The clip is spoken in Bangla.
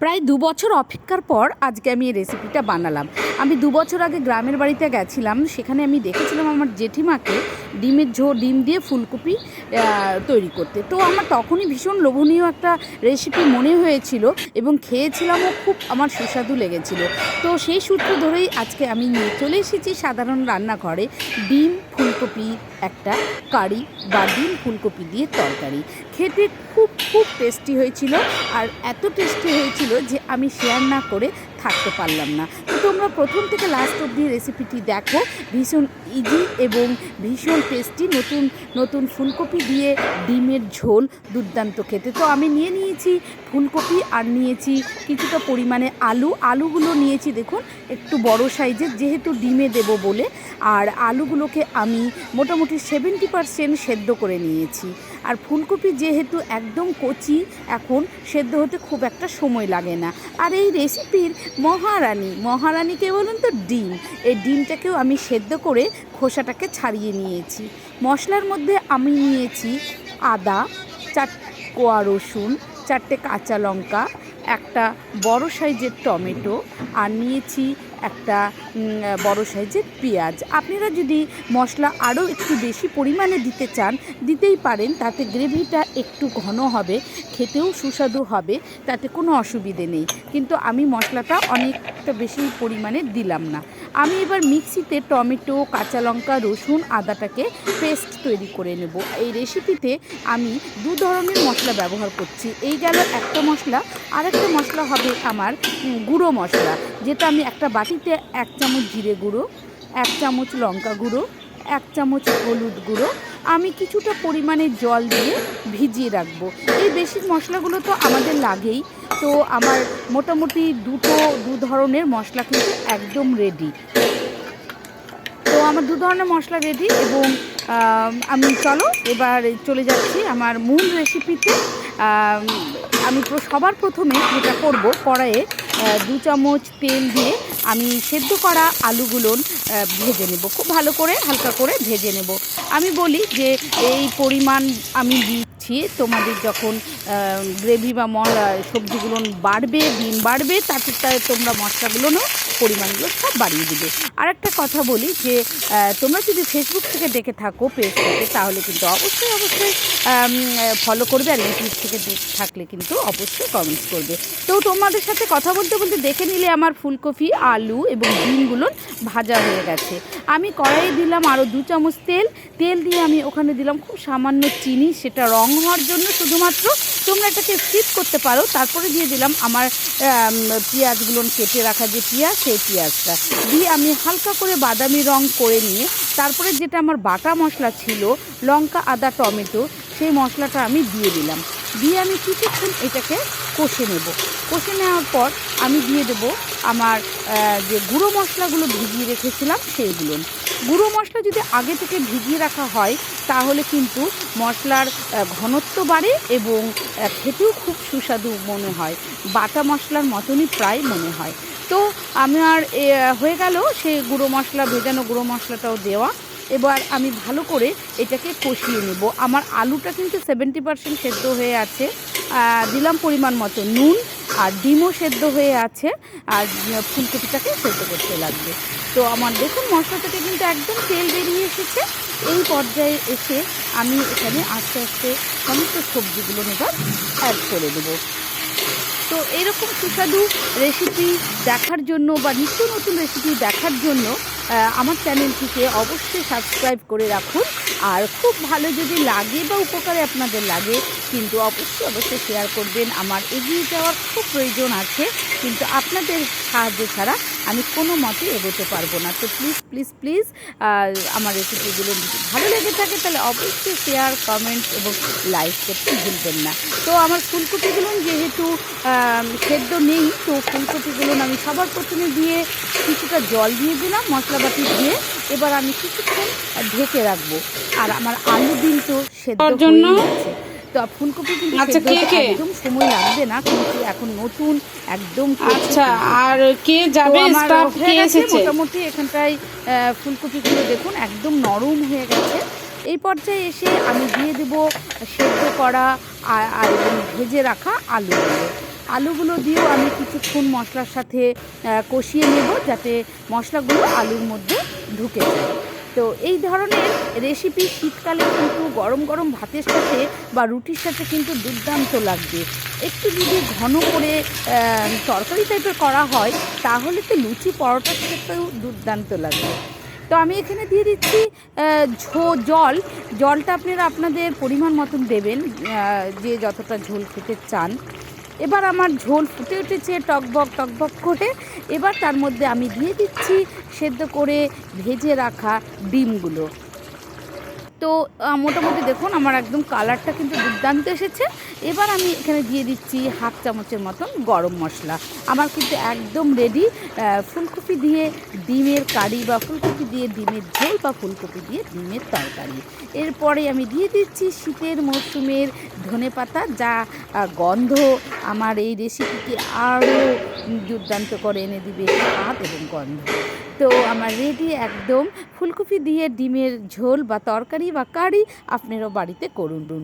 প্রায় ২ বছর অপেক্ষার পর আজকে আমি এই রেসিপিটা বানালাম। আমি ২ বছর আগে গ্রামের বাড়িতে গেছিলাম, সেখানে আমি দেখেছিলাম আমার জেঠিমাকে ডিম দিয়ে ফুলকপি তৈরি করতে। তো আমার তখনই ভীষণ লোভনীয় একটা রেসিপি মনে হয়েছিল এবং খেয়েছিলামও, খুব আমার সুস্বাদু লেগেছিল। তো সেই সূত্র ধরেই আজকে আমি নিয়ে চলে এসেছি সাধারণ রান্নাঘরে ডিম ফুলকপি একটা কারি বা ডিম ফুলকপি দিয়ে তরকারি। খেতে খুব খুব টেস্টি হয়েছিল, আর এত টেস্টি হয়েছিল যে আমি শেয়ার না করে থাকতে পারলাম না। তো তোমরা প্রথম থেকে লাস্ট অবধি রেসিপিটি দেখো, ভীষণ ইজি এবং ভীষণ টেস্টি। নতুন নতুন ফুলকপি দিয়ে ডিমের ঝোল দুর্দান্ত খেতে। তো আমি নিয়েছি ফুলকপি আর নিয়েছি কিছুটা পরিমাণে আলুগুলো নিয়েছি দেখুন একটু বড় সাইজের, যেহেতু ডিমে দেবো বলে। আর আলুগুলোকে আমি মোটামুটি 70% সেদ্ধ করে নিয়েছি। আর ফুলকপি যেহেতু একদম কচি, এখন সেদ্ধ হতে খুব একটা সময় লাগে না। আর এই রেসিপির মহারানীকে বলুন তো ডিম। এই ডিমটাকেও আমি সেদ্ধ করে খোসাটাকে ছাড়িয়ে নিয়েছি। মশলার মধ্যে আমি নিয়েছি আদা, 4 কোয়া রসুন, 4টে কাঁচা লঙ্কা, একটা বড় সাইজের টমেটো, আর নিয়েছি একটা বড় সাইজের পেঁয়াজ। আপনারা যদি মশলা আরও একটু বেশি পরিমাণে দিতে চান দিতেই পারেন, তাতে গ্রেভিটা একটু ঘন হবে, খেতেও সুস্বাদু হবে, তাতে কোনো অসুবিধে নেই। কিন্তু আমি মশলাটা অনেকটা বেশি পরিমাণে দিলাম না। আমি এবার মিক্সিতে টমেটো, কাঁচা লঙ্কা, রসুন, আদাটাকে পেস্ট তৈরি করে নেব। এই রেসিপিতে আমি 2 ধরনের মশলা ব্যবহার করছি। এই গেল একটা মশলা, আরেকটা মশলা হবে আমার গুঁড়ো মশলা, যেটা আমি একটা বাটিতে 1 চামচ জিরে গুঁড়ো, 1 চামচ লঙ্কা গুঁড়ো, 1 চামচ হলুদ গুঁড়ো, আমি কিছুটা পরিমাণে জল দিয়ে ভিজিয়ে রাখবো। এই বেসিক মশলাগুলো তো আমাদের লাগেই। তো আমার মোটামুটি 2 ধরনের মশলা কিন্তু একদম রেডি। তো আমার 2 ধরনের মশলা রেডি এবং আমি এবার চলে যাচ্ছি আমার মূল রেসিপিতে। আমি সবার প্রথমে যেটা করব, কড়াইয়ে 2 চামচ তেল দিয়ে আমি সেদ্ধ করা আলুগুলো ভেজে নেব, খুব ভালো করে হালকা করে ভেজে নেব। আমি বলি যে এই পরিমাণ আমি দিচ্ছি, তোমাদের যখন গ্রেভি বা সবজিগুলো বাড়বে, ডিম বাড়বে, তাতে তোমরা মশলাগুলোও পরিমাণগুলো সব বাড়িয়ে দিবে। আর একটা কথা বলি যে তোমরা যদি ফেসবুক থেকে দেখে থাকো, পেজ থেকে, তাহলে কিন্তু অবশ্যই ফলো করবে, আর ইউটিউব থেকে থাকলে কিন্তু অবশ্যই কমেন্টস করবে। তো তোমাদের সাথে কথা বলতে বলতে দেখে নিলে আমার ফুলকপি, আলু এবং ডিমগুলো ভাজা হয়ে গেছে। আমি কড়াইয়ে দিলাম আরও 2 চামচ তেল দিয়ে আমি ওখানে দিলাম খুব সামান্য চিনি, সেটা রং হওয়ার জন্য শুধুমাত্র। তোমরা এটাকে স্কিপ করতে পারো। তারপরে দিয়ে দিলাম আমার পেঁয়াজগুলো, কেটে রাখা যে পেঁয়াজ, সেই পেঁয়াজটা দিয়ে আমি হালকা করে বাদামি রং করে নিয়ে তারপরে যেটা আমার বাটা মশলা ছিল, লঙ্কা, আদা, টমেটো, সেই মশলাটা আমি দিয়ে দিলাম। দিয়ে আমি কিছুক্ষণ এটাকে কষে নেব। কষে নেওয়ার পর আমি দিয়ে দেব আমার যে গুঁড়ো মশলাগুলো ভিজিয়ে রেখেছিলাম সেইগুলো। গুঁড়ো মশলা যদি আগে থেকে ভিজিয়ে রাখা হয় তাহলে কিন্তু মশলার ঘনত্ব বাড়ে এবং খেতেও খুব সুস্বাদু মনে হয়, বাটা মশলার মতনই প্রায় মনে হয়। তো আমার হয়ে গেল সেই ভেজানো গুঁড়ো মশলাটাও দেওয়া। এবার আমি ভালো করে এটাকে কষিয়ে নেব। আমার আলুটা কিন্তু 70% সেদ্ধ হয়ে আছে, দিলাম পরিমাণ মতো নুন, আর ডিমও সেদ্ধ হয়ে আছে, আর ফুলকপিটাকে সেদ্ধ করতে লাগবে। তো আমার দেখুন মশলা থেকে কিন্তু একদম তেল বেরিয়ে এসেছে। এই পর্যায়ে এসে আমি এখানে আস্তে আস্তে সমস্ত সবজিগুলো এবার অ্যাড করে দেবো। তো এরকম সুস্বাদু রেসিপি দেখার জন্য বা নিত্য নতুন রেসিপি দেখার জন্য আমার চ্যানেলটিকে অবশ্যই সাবস্ক্রাইব করে রাখুন। আর খুব ভালো যদি লাগে বা উপকারে আপনাদের লাগে, কিন্তু অবশ্যই শেয়ার করবেন। আমার এগিয়ে যাওয়ার খুব প্রয়োজন আছে, কিন্তু আপনাদের সাহায্য ছাড়া আমি কোনো মতে এগোতে পারবো না। তো প্লিজ আমার রেসিপিগুলো যদি ভালো লেগে থাকে তাহলে অবশ্যই শেয়ার, কমেন্ট এবং লাইক করতে ভুলবেন না। তো আমার ফুলকপিগুলো যেহেতু সেদ্ধ নেই, তো ফুলকপিগুলো আমি সবার প্রথমে দিয়ে কিছুটা জল দিয়ে দিলাম মশলাপাতি দিয়ে। এবার আমি কিছুক্ষণ ঢেকে রাখবো। আর আমার আলু ডিম তো সেদ্ধ হয়ে গেছে। তো ফুলকপি কিন্তু একদম সময় লাগবে না, কিন্তু এখন নতুন একদম। আচ্ছা, আর কে যাবে? স্টাফ কে এসেছে? মোটামুটি এখানটায় ফুলকপিগুলো দেখুন একদম নরম হয়ে গেছে। এই পর্যায়ে এসে আমি দিয়ে দেব সেদ্ধ করা আর ভেজে রাখা আলুগুলো। আলুগুলো দিয়েও আমি কিছুক্ষণ মশলার সাথে কষিয়ে নেব, যাতে মশলাগুলো আলুর মধ্যে ঢুকে যায়। তো এই ধরনের রেসিপি শীতকালে কিন্তু গরম গরম ভাতের সাথে বা রুটির সাথে কিন্তু দুর্দান্ত লাগবে। একটু যদি ঘন করে তরকারি টাইপের করা হয়, তাহলে তো লুচি পরোটার সাথেও দুর্দান্ত লাগবে। তো আমি এখানে দিয়ে দিচ্ছি জলটা আপনারা আপনাদের পরিমাণ মতন দেবেন, যে যতটা ঝোল খেতে চান। এবার আমার ঝোল ফুটে উঠেছে টকবক টকবক করে। এবার তার মধ্যে আমি দিয়ে দিচ্ছি সেদ্ধ করে ভেজে রাখা ডিমগুলো। তো মোটামুটি দেখুন আমার একদম কালারটা কিন্তু দুর্দান্ত এসেছে। এবার আমি এখানে দিয়ে দিচ্ছি হাফ চামচের মতন গরম মশলা। আমার কিন্তু একদম রেডি ফুলকপি দিয়ে ডিমের কারি বা ফুলকপি দিয়ে ডিমের ঝোল বা ফুলকপি দিয়ে ডিমের তরকারি। এরপরে আমি দিয়ে দিচ্ছি শীতের মরশুমের ধনেপাতা, যা গন্ধ আমার এই রেসিপিকে আরও দুর্দান্ত করে এনে দিবে স্বাদ এবং গন্ধ। তো আমার রেডি একদম ফুলকপি দিয়ে ডিমের ঝোল বা তরকারি বা কারি। আপনারাও বাড়িতে করুন।